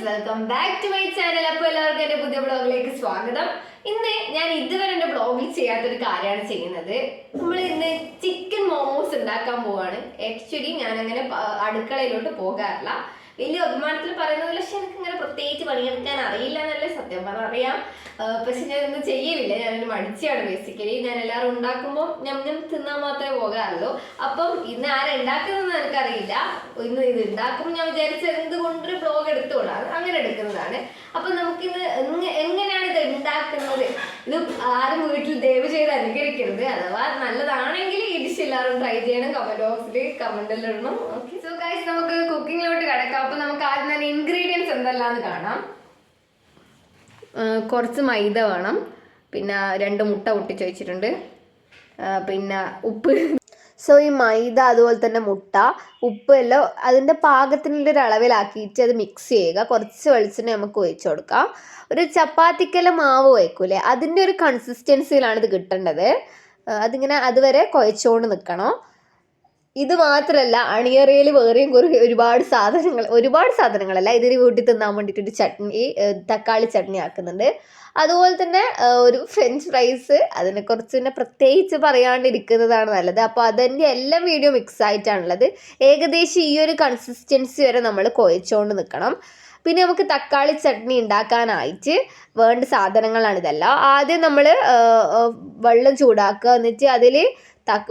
Welcome back to my channel. അപ്പോൾ എല്ലാവർക്കും എൻ്റെ പുതിയ ബ്ലോഗിലേക്ക് സ്വാഗതം. ഇന്ന് ഞാൻ ഇതുവരെ എൻ്റെ ബ്ലോഗിൽ ചെയ്യാത്തൊരു കാര്യമാണ് ചെയ്യുന്നത്. നമ്മൾ ഇന്ന് ചിക്കൻ മോമോസ് ഉണ്ടാക്കാൻ പോവാണ്. ആക്ച്വലി ഞാൻ അങ്ങനെ അടുക്കളയിലോട്ട് പോകാറില്ല. വലിയ അഭിമാനത്തിൽ പറയുന്നതിൽ പക്ഷെ എനിക്ക് ഇങ്ങനെ പ്രത്യേകിച്ച് പണിയെടുക്കാൻ അറിയില്ല എന്നല്ലേ സത്യം പറഞ്ഞാൽ അറിയാം. പക്ഷെ ഞാനൊന്നും ചെയ്യില്ല, ഞാനൊരു മടിച്ചാണ് ബേസിക്കലി. ഞാൻ എല്ലാവരും ഉണ്ടാക്കുമ്പോൾ ഞാൻ തിന്നാൻ മാത്രമേ പോകാറുള്ളൂ. അപ്പം ഇന്ന് ആരുണ്ടാക്കുന്നതെന്ന് എനിക്കറിയില്ല. ഇന്ന് ഇത് ഉണ്ടാക്കുമ്പോൾ ഞാൻ വിചാരിച്ചത് എന്തുകൊണ്ടൊരു ബ്ലോഗ് എടുത്തോളാം, അങ്ങനെ എടുക്കുന്നതാണ്. അപ്പം നമുക്കിത് എങ്ങനെയാണ് ഇത് ഉണ്ടാക്കുന്നത്, ഇത് ആരും വീട്ടിൽ ദയവ് ചെയ്ത് അനുകരിക്കരുത്. അഥവാ നല്ലതാണെങ്കിൽ ഈ ഡിഷ് എല്ലാവരും ട്രൈ ചെയ്യണം. കമന്റ് ബോക്സിൽ കമന്റിൽ ഇടണം. ഓക്കെ, സോ ഗൈസ് നമുക്ക് കുക്കിങ്ങിലോട്ട് കിടക്കാം. അപ്പോൾ നമുക്ക് ആദ്യം തന്നെ ഇൻഗ്രീഡിയൻസ് എന്തെല്ലാമെന്ന് കാണാം. കുറച്ച് മൈദ വേണം, പിന്നെ 2 മുട്ട പൊട്ടിച്ച് വെച്ചിട്ടുണ്ട്, പിന്നെ ഉപ്പ്. സോ ഈ മൈദ അതുപോലെ തന്നെ മുട്ട ഉപ്പ് എല്ലാം അതിൻ്റെ പാകത്തിനുള്ള ഒരു അളവിലാക്കിയിട്ട് അത് മിക്സ് ചെയ്യുക. കുറച്ച് വെളിച്ചെണ്ണ നമുക്ക് ഒഴിച്ചു കൊടുക്കാം. ഒരു ചപ്പാത്തിക്കെല്ലാം മാവ് വയ്ക്കൂലേ, അതിൻ്റെ ഒരു കൺസിസ്റ്റൻസിയിലാണ് ഇത് കിട്ടേണ്ടത്. അതിങ്ങനെ അതുവരെ കുഴച്ചുകൊണ്ട് നിൽക്കണം. ഇത് മാത്രമല്ല, അണിയറയിൽ വേറെയും ഒരുപാട് സാധനങ്ങളല്ല, ഇതിന് വീട്ടിൽ തിന്നാൻ വേണ്ടിയിട്ടൊരു ചട്നി, തക്കാളി ചട്നി ആക്കുന്നുണ്ട്. അതുപോലെ തന്നെ ഒരു ഫ്രഞ്ച് ഫ്രൈസ്, അതിനെക്കുറിച്ച് തന്നെ പ്രത്യേകിച്ച് പറയാണ്ടിരിക്കുന്നതാണ് നല്ലത്. അപ്പോൾ അതിൻ്റെ എല്ലാം വീഡിയോ മിക്സ് ആയിട്ടാണുള്ളത്. ഏകദേശം ഈ ഒരു കൺസിസ്റ്റൻസി വരെ നമ്മൾ കുഴച്ചുകൊണ്ട് നിൽക്കണം. പിന്നെ നമുക്ക് തക്കാളി ചട്നി ഉണ്ടാക്കാനായിട്ട് വേണ്ട സാധനങ്ങളാണ് ഇതെല്ലാം. ആദ്യം നമ്മൾ വെള്ളം ചൂടാക്കുക, എന്നിട്ട് അതിൽ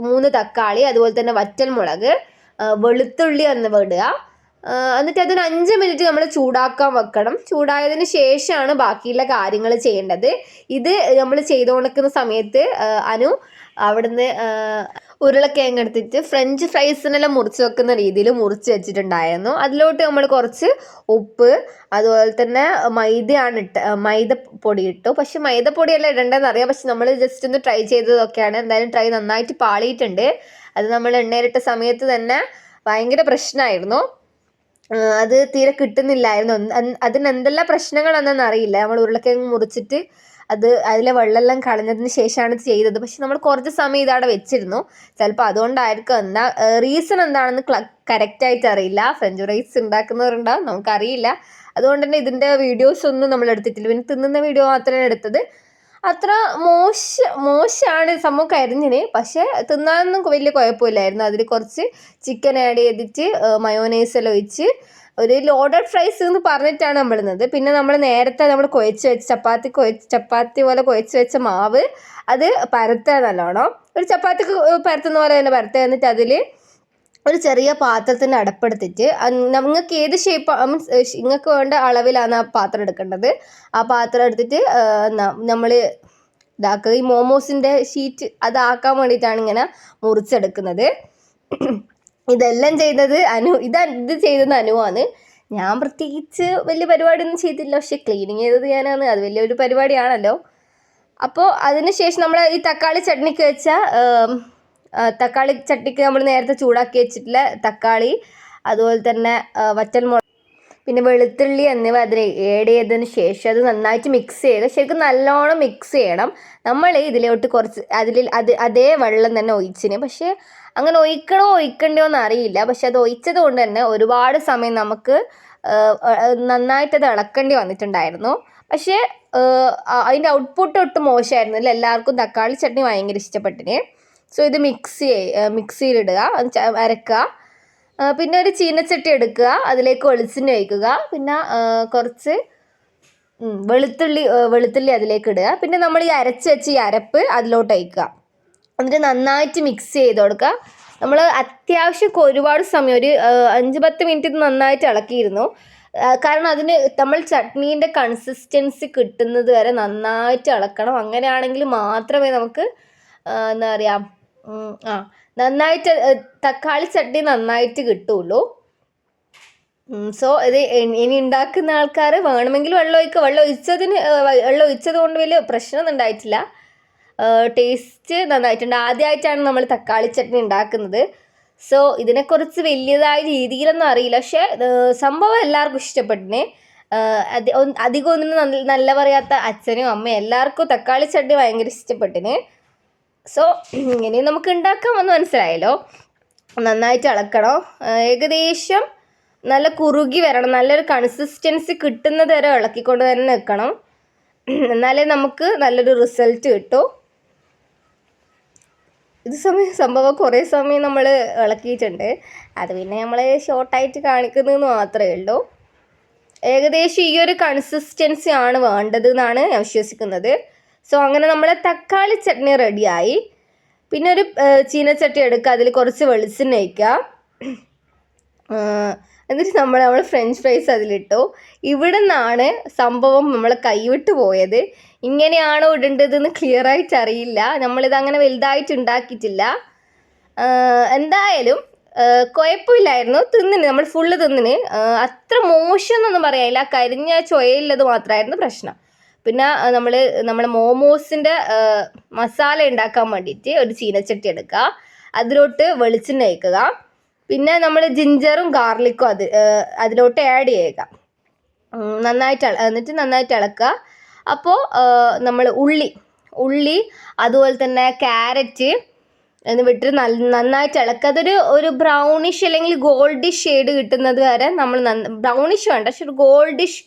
3 തക്കാളി, അതുപോലെ തന്നെ വറ്റൽ മുളക്, വെളുത്തുള്ളി എന്നിവ ഇടുക. എന്നിട്ട് അതിന് 5 മിനിറ്റ് നമ്മൾ ചൂടാക്കാൻ വെക്കണം. ചൂടായതിന് ശേഷമാണ് ബാക്കിയുള്ള കാര്യങ്ങൾ ചെയ്യേണ്ടത്. ഇത് നമ്മൾ ചെയ്തുകൊണ്ടിരിക്കുന്ന സമയത്ത് അനു അവിടുന്ന് ഉരുളക്കിഴങ്ങ് എടുത്തിട്ട് ഫ്രഞ്ച് ഫ്രൈസിനെല്ലാം മുറിച്ച് വെക്കുന്ന രീതിയിൽ മുറിച്ച് വെച്ചിട്ടുണ്ടായിരുന്നു. അതിലോട്ട് നമ്മൾ കുറച്ച് ഉപ്പ്, അതുപോലെ തന്നെ മൈദപ്പൊടി ഇട്ടു. പക്ഷെ മൈദപ്പൊടിയല്ല ഇടേണ്ടതെന്ന് അറിയാം, പക്ഷെ നമ്മൾ ജസ്റ്റ് ഒന്ന് ട്രൈ ചെയ്തതൊക്കെയാണ്. എന്തായാലും ട്രൈ നന്നായിട്ട് പാളിയിട്ടുണ്ട്. അത് നമ്മൾ എണ്ണയിലിട്ട സമയത്ത് തന്നെ ഭയങ്കര പ്രശ്നമായിരുന്നു. അത് തീരെ കിട്ടുന്നില്ലായിരുന്നു. അതിന് എന്തെല്ലാം പ്രശ്നങ്ങളാണെന്ന് അറിയില്ല. നമ്മൾ ഉരുളക്കിഴങ്ങ് മുറിച്ചിട്ട് അതിലെ വെള്ളമെല്ലാം കളഞ്ഞതിന് ശേഷമാണ് ചെയ്തത്. പക്ഷെ നമ്മൾ കുറച്ച് സമയം ഇതവിടെ വെച്ചിരുന്നു. ചിലപ്പോൾ അതുകൊണ്ടായിരിക്കും. റീസൺ എന്താണെന്ന് കറക്റ്റായിട്ട് അറിയില്ല. ഫ്രഞ്ച് ഫ്രൈസ് ഉണ്ടാക്കുന്നവരുണ്ടാവും, നമുക്കറിയില്ല. അതുകൊണ്ട് തന്നെ ഇതിൻ്റെ വീഡിയോസ് ഒന്നും നമ്മൾ എടുത്തിട്ടില്ല. പിന്നെ തിന്നുന്ന വീഡിയോ മാത്രമേ എടുത്തത്. അത്ര മോശമാണ് സംഭവം കരിഞ്ഞിന്, പക്ഷേ തിന്നാനൊന്നും വലിയ കുഴപ്പമില്ലായിരുന്നു. അതിൽ കുറച്ച് ചിക്കൻ ആഡ് ചെയ്തിട്ട് മയോനൈസെല്ലാം ഒഴിച്ച് ഒരു ലോഡഡ് ഫ്രൈസ് എന്ന് പറഞ്ഞിട്ടാണ് നമ്മളിരുന്നത്. പിന്നെ നമ്മൾ നേരത്തെ നമ്മൾ കുഴച്ച് വെച്ച് ചപ്പാത്തി പോലെ കുഴച്ച് വെച്ച മാവ് അത് പരത്തുക നല്ലോണം. ഒരു ചപ്പാത്തിക്ക് പരത്തുന്ന പോലെ തന്നെ പരത്തുക. എന്നിട്ട് അതിൽ ഒരു ചെറിയ പാത്രത്തിൻ്റെ അടപ്പെടുത്തിട്ട് നിങ്ങൾക്ക് ഏത് ഷേപ്പ് നിങ്ങൾക്ക് വേണ്ട അളവിലാണ് ആ പാത്രം എടുക്കേണ്ടത്. ആ പാത്രം എടുത്തിട്ട് നമ്മൾ ഇതാക്കുക. ഈ മോമോസിൻ്റെ ഷീറ്റ് അതാക്കാൻ വേണ്ടിയിട്ടാണ് ഇങ്ങനെ മുറിച്ചെടുക്കുന്നത്. ഇതെല്ലാം ചെയ്തത് ഇത് ചെയ്തത് അനുവാണ്. ഞാൻ പ്രത്യേകിച്ച് വലിയ പരിപാടിയൊന്നും ചെയ്തില്ല, പക്ഷെ ക്ലീനിങ് ചെയ്തത് ഞാനാണ്. അത് വലിയൊരു പരിപാടിയാണല്ലോ. അപ്പോൾ അതിന് ശേഷം നമ്മൾ ഈ തക്കാളി ചട്നിക്ക് നമ്മൾ നേരത്തെ ചൂടാക്കി വെച്ചിട്ടുള്ള തക്കാളി, അതുപോലെ തന്നെ വറ്റൽമുളക്, പിന്നെ വെളുത്തുള്ളി എന്നിവ അതിൽ ആഡ് ചെയ്തതിന് ശേഷം അത് നന്നായിട്ട് മിക്സ് ചെയ്യുക. ശരിക്കും നല്ലോണം മിക്സ് ചെയ്യണം. നമ്മൾ ഇതിലോട്ട് കുറച്ച് അതേ വെള്ളം തന്നെ ഒഴിച്ചിന്. പക്ഷേ അങ്ങനെ ഒഴിക്കണ്ടോ എന്ന് അറിയില്ല. പക്ഷെ അത് ഒഴിച്ചത് കൊണ്ട് തന്നെ ഒരുപാട് സമയം നമുക്ക് നന്നായിട്ടത് ഇളക്കേണ്ടി വന്നിട്ടുണ്ടായിരുന്നു. പക്ഷേ അതിൻ്റെ ഔട്ട്പുട്ട് ഒട്ടും മോശമായിരുന്നില്ല. എല്ലാവർക്കും തക്കാളി ചട്നി ഭയങ്കര ഇഷ്ടപ്പെട്ടിന്. സോ ഇത് മിക്സിയിലിടുക, അരക്കുക. പിന്നെ ഒരു ചീനച്ചട്ടി എടുക്കുക, അതിലേക്ക് വെളിച്ചെണ്ണ ഒഴിക്കുക. പിന്നെ കുറച്ച് വെളുത്തുള്ളി അതിലേക്ക് ഇടുക. പിന്നെ നമ്മൾ ഈ അരച്ച് വെച്ച് ഈ അരപ്പ് അതിലോട്ട് ഒഴിക്കുക. എന്നിട്ട് നന്നായിട്ട് മിക്സ് ചെയ്ത് കൊടുക്കുക. നമ്മൾ അത്യാവശ്യം ഒരുപാട് സമയം ഒരു 5-10 മിനിറ്റ് ഇത് നന്നായിട്ട് ഇളക്കിയിരുന്നു. കാരണം അതിന് നമ്മൾ ചട്നീൻ്റെ കൺസിസ്റ്റൻസി കിട്ടുന്നത് വരെ നന്നായിട്ട് ഇളക്കണം. അങ്ങനെയാണെങ്കിൽ മാത്രമേ നമുക്ക് എന്താ പറയുക നന്നായിട്ട് തക്കാളി ചട്നി നന്നായിട്ട് കിട്ടുള്ളൂ. സോ ഇത് ഇനി ഉണ്ടാക്കുന്ന ആൾക്കാർ വേണമെങ്കിൽ വെള്ളം ഒഴിച്ചത് കൊണ്ട് വലിയ പ്രശ്നമൊന്നും ഉണ്ടായിട്ടില്ല. ടേസ്റ്റ് നന്നായിട്ടുണ്ട്. ആദ്യമായിട്ടാണ് നമ്മൾ തക്കാളി ചട്നി ഉണ്ടാക്കുന്നത്. സോ ഇതിനെക്കുറിച്ച് വലിയതായ രീതിയിലൊന്നും അറിയില്ല, പക്ഷേ സംഭവം എല്ലാവർക്കും ഇഷ്ടപ്പെട്ടിന്. അധികം ഒന്നും നല്ല പറയാത്ത അച്ഛനും അമ്മയും എല്ലാവർക്കും തക്കാളി ചട്നി ഭയങ്കര ഇഷ്ടപ്പെട്ടിന്. സോ ഇങ്ങനെ നമുക്ക് ഉണ്ടാക്കാമെന്ന് മനസ്സിലായല്ലോ. നന്നായിട്ട് ഇളക്കണം. ഏകദേശം നല്ല കുറുകി വരണം, നല്ലൊരു കൺസിസ്റ്റൻസി കിട്ടുന്നത് വരെ ഇളക്കിക്കൊണ്ട് തന്നെ നിൽക്കണം. എന്നാലേ നമുക്ക് നല്ലൊരു റിസൾട്ട് കിട്ടും. ഇത് സംഭവം കുറേ സമയം നമ്മൾ ഇളക്കിയിട്ടുണ്ട്. അത് പിന്നെ നമ്മൾ ഷോർട്ടായിട്ട് കാണിക്കുന്നതെന്ന് മാത്രമേ ഉള്ളൂ. ഏകദേശം ഈ ഒരു കൺസിസ്റ്റൻസി ആണ് വേണ്ടത് എന്നാണ് ഞാൻ വിശ്വസിക്കുന്നത്. സോ അങ്ങനെ നമ്മളെ തക്കാളി ചട്നി റെഡിയായി. പിന്നെ ഒരു ചീനച്ചട്ടി എടുക്കുക, അതിൽ കുറച്ച് വെളിച്ചെണ്ണ ഒഴിക്കുക. എന്നിട്ട് നമ്മൾ ഫ്രഞ്ച് ഫ്രൈസ് അതിലിട്ടു. ഇവിടെ നിന്നാണ് സംഭവം നമ്മൾ കൈവിട്ട് പോയത്. ഇങ്ങനെയാണോ ഇടേണ്ടതെന്ന് ക്ലിയർ ആയിട്ട് അറിയില്ല. നമ്മളിത് അങ്ങനെ വലുതായിട്ട് ഉണ്ടാക്കിയിട്ടില്ല. എന്തായാലും കുഴപ്പമില്ലായിരുന്നു. തിന്നിന് നമ്മൾ ഫുള്ള് തിന്നിന്. അത്ര മോശമെന്നൊന്നും പറയാനില്ല, കരിഞ്ഞ ചൊയയുള്ളത് മാത്രമായിരുന്നു പ്രശ്നം. പിന്നെ നമ്മളെ മോമോസിൻ്റെ മസാല ഉണ്ടാക്കാൻ വേണ്ടിയിട്ട് ഒരു ചീനച്ചട്ടി എടുക്കുക, അതിലോട്ട് വെളിച്ചെണ്ണ ഒഴിക്കുക. പിന്നെ നമ്മൾ ജിഞ്ചറും ഗാർലിക്കും അതിലോട്ട് ആഡ് ചെയ്യുക. എന്നിട്ട് നന്നായിട്ട് ഇളക്കുക. അപ്പോൾ നമ്മൾ ഉള്ളി അതുപോലെ തന്നെ ക്യാരറ്റ് വിട്ട് നന്നായിട്ട് ഇളക്കുക. ഒരു ബ്രൗണിഷ് അല്ലെങ്കിൽ ഗോൾഡിഷ് ഷെയ്ഡ് കിട്ടുന്നത് വരെ നമ്മൾ ബ്രൗണിഷ് വേണ്ട, പക്ഷെ ഒരു ഗോൾഡിഷ്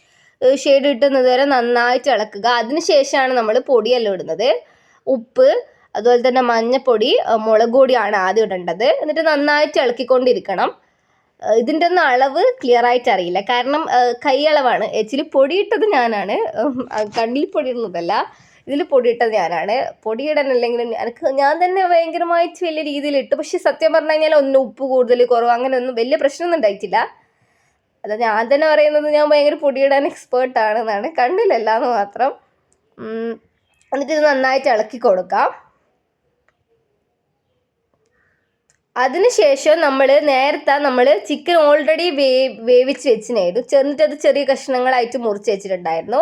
ഷെയ്ഡ് കിട്ടുന്നത് വരെ നന്നായിട്ട് ഇളക്കുക. അതിനുശേഷമാണ് നമ്മൾ പൊടിയെല്ലാം ഇടുന്നത്. ഉപ്പ്, അതുപോലെ തന്നെ മഞ്ഞപ്പൊടി, മുളക് പൊടിയാണ് ആദ്യം ഇടേണ്ടത്. എന്നിട്ട് നന്നായിട്ട് ഇളക്കിക്കൊണ്ടിരിക്കണം. ഇതിൻ്റെ ഒന്നും അളവ് ക്ലിയർ ആയിട്ട് അറിയില്ല, കാരണം കൈയളവാണ്. ആക്ച്വലി പൊടിയിട്ടത് ഞാനാണ്, കണ്ണിൽ പൊടിയിടുന്നതല്ല. ഇതിൽ പൊടിയിട്ടത് ഞാനാണ്. പൊടിയിടാനല്ലെങ്കിലും ഞാൻ തന്നെ ഭയങ്കരമായിട്ട് വലിയ രീതിയിൽ ഇട്ടു. പക്ഷെ സത്യം പറഞ്ഞു കഴിഞ്ഞാൽ ഉപ്പ് കൂടുതൽ കുറവ് അങ്ങനെ ഒന്നും വലിയ പ്രശ്നമൊന്നും ഉണ്ടായിട്ടില്ല. അല്ല, ഞാൻ തന്നെ പറയുന്നത് ഞാൻ ഭയങ്കര പൊടിയിടാൻ എക്സ്പേർട്ടാണെന്നാണ്, കണ്ണിലല്ല എന്ന് മാത്രം. എന്നിട്ട് ഇത് നന്നായിട്ട് ഇളക്കി കൊടുക്കാം. അതിനുശേഷം നേരത്തെ നമ്മൾ ചിക്കൻ ഓൾറെഡി വേവിച്ച് വെച്ചിനായിരുന്നു. എന്നിട്ട് അത് ചെറിയ കഷ്ണങ്ങളായിട്ട് മുറിച്ച് വെച്ചിട്ടുണ്ടായിരുന്നു.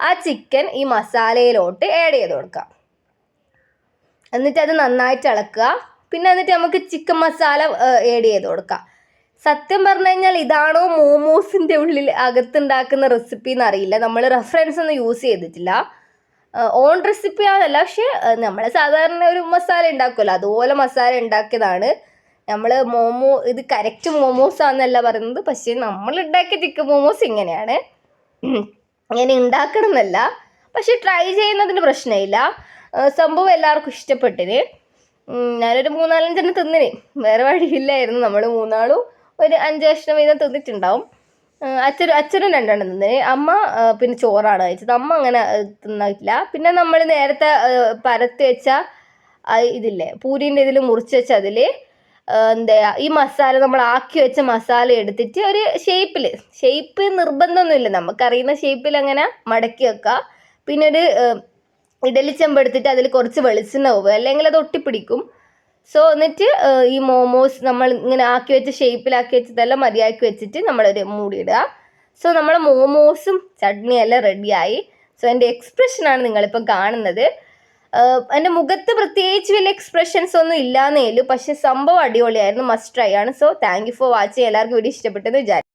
ആ ചിക്കൻ ഈ മസാലയിലോട്ട് ആഡ് ചെയ്ത് കൊടുക്കാം. എന്നിട്ട് അത് നന്നായിട്ട് ഇളക്കുക. പിന്നെ എന്നിട്ട് നമുക്ക് ചിക്കൻ മസാല ആഡ് ചെയ്ത് കൊടുക്കാം. സത്യം പറഞ്ഞു കഴിഞ്ഞാൽ ഇതാണോ മോമോസിൻ്റെ ഉള്ളിൽ അകത്തുണ്ടാക്കുന്ന റെസിപ്പി എന്നറിയില്ല. നമ്മൾ റെഫറൻസ് ഒന്നും യൂസ് ചെയ്തിട്ടില്ല. ഓൺ റെസിപ്പി ആണല്ല, പക്ഷേ നമ്മൾ സാധാരണ ഒരു മസാല ഉണ്ടാക്കുമല്ലോ, അതുപോലെ മസാല ഉണ്ടാക്കിയതാണ്. നമ്മൾ ഇത് കറക്റ്റ് മോമോസ് ആണെന്നല്ല പറയുന്നത്, പക്ഷേ നമ്മൾ ഉണ്ടാക്കിയ ചിക്കൻ മോമോസ് ഇങ്ങനെയാണ്. ഇങ്ങനെ ഉണ്ടാക്കണം എന്നല്ല, പക്ഷെ ട്രൈ ചെയ്യുന്നതിന് പ്രശ്നമില്ല. സംഭവം എല്ലാവർക്കും ഇഷ്ടപ്പെട്ടിന്. ഞാനൊരു 3-4 തിന്നിന്, വേറെ വഴിയില്ലായിരുന്നു. നമ്മൾ 3 ഒരു 5 കഷ്ണം വീതം തിന്നിട്ടുണ്ടാവും. അച്ഛനും 2 തിന്നിന്. അമ്മ പിന്നെ ചോറാണ് കഴിച്ചത്. അമ്മ അങ്ങനെ തിന്നിട്ടില്ല. പിന്നെ നമ്മൾ നേരത്തെ പരത്തി വെച്ച ഇതില്ലേ, പൂരീൻ്റെ ഇതിൽ മുറിച്ച് വെച്ച അതിൽ ഈ മസാല, നമ്മൾ ആക്കി വെച്ച മസാല എടുത്തിട്ട് ഒരു ഷേപ്പ് നിർബന്ധമൊന്നുമില്ല, നമുക്കറിയുന്ന ഷേപ്പിൽ അങ്ങനെ മടക്കി വെക്കുക. പിന്നെ ഒരു ഇഡലി ചെമ്പ് എടുത്തിട്ട് അതിൽ കുറച്ച് വെളിച്ചെണ്ണ പോവുക, അല്ലെങ്കിൽ അത് ഒട്ടിപ്പിടിക്കും. സോ എന്നിട്ട് ഈ മോമോസ് നമ്മൾ ഇങ്ങനെ ആക്കി വെച്ച ഷേപ്പിലാക്കി വെച്ചതെല്ലാം മതിയാക്കി വെച്ചിട്ട് നമ്മളൊരു മൂടിയിടുക. സോ നമ്മളെ മോമോസും ചട്നിയെല്ലാം റെഡിയായി. സോ എൻ്റെ എക്സ്പ്രഷനാണ് നിങ്ങളിപ്പം കാണുന്നത്. എൻ്റെ മുഖത്ത് പ്രത്യേകിച്ച് വലിയ എക്സ്പ്രഷൻസ് ഒന്നും ഇല്ലാന്നേ ഉള്ളൂ, പക്ഷെ സംഭവം അടിപൊളിയായിരുന്നു. മസ്റ്റ് ട്രൈ ആണ്. So thank you for watching. എല്ലാവർക്കും വീഡിയോ ഇഷ്ടപ്പെട്ടെന്ന് വിചാരിക്കും.